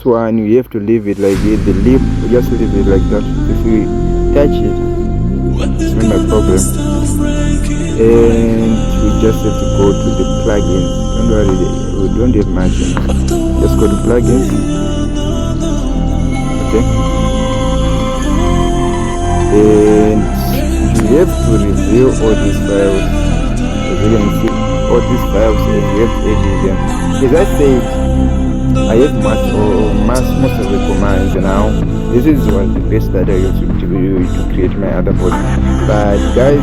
one you have to leave it like the lip, just leave it like that. If we touch it, it's not my problem. And we just have to go to the plugins. Don't worry, we don't have much. Just go to plugins. Okay. And you have to review all these files. As you can see, all these files, and you have to edit them. As I said, I have most of the commands now. This was the best that I used to create my other bot. But guys,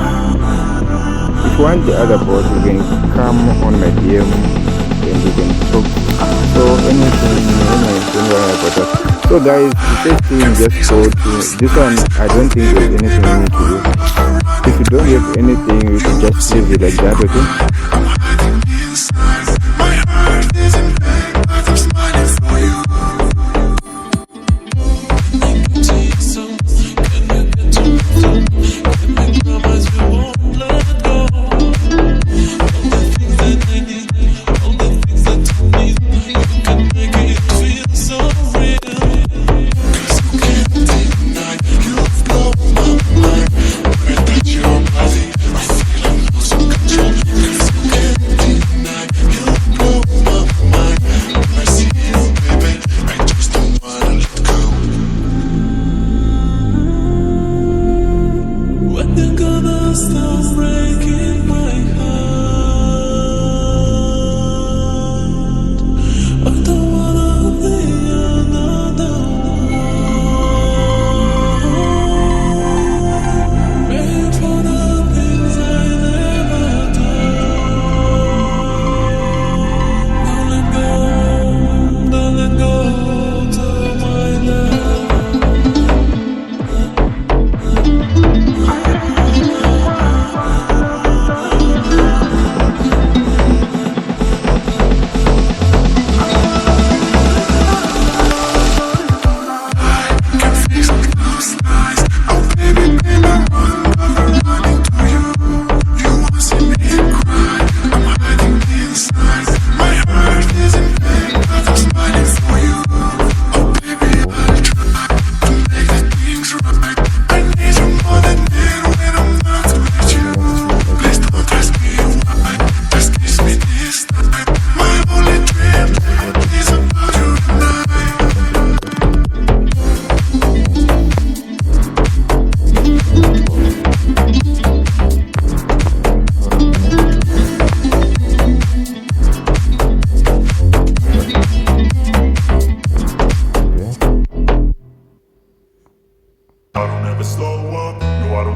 if you want the other bot, you can come on my DM and you can talk. So anything, don't worry about that. So guys, the first thing, just go to this one. I don't think there's anything you need to do. If you don't have anything, you can just leave it like that, okay?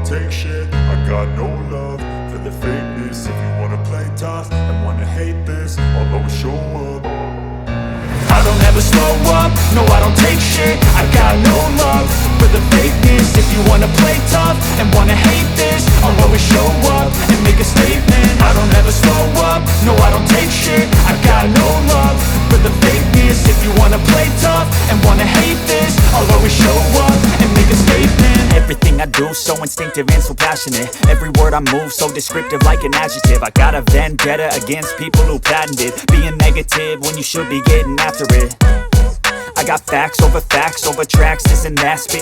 take shit. I got no love for the fakeness. If you wanna play tough and wanna hate this, I'll always show up. I don't ever slow up, no I don't take shit. I got no love for the fakeness. If you wanna play tough and wanna hate this, I'll always show up and make a statement. I don't ever slow up, no I don't take shit. I got no love for the fakeness. If you wanna play tough and wanna hate this, I'll always show up and make a statement. Everything I do so instinctive and so passionate. Every word I move so descriptive like an adjective. I got a vendetta against people who patented being negative when you should be getting after it. I got facts over tracks, this and that, spit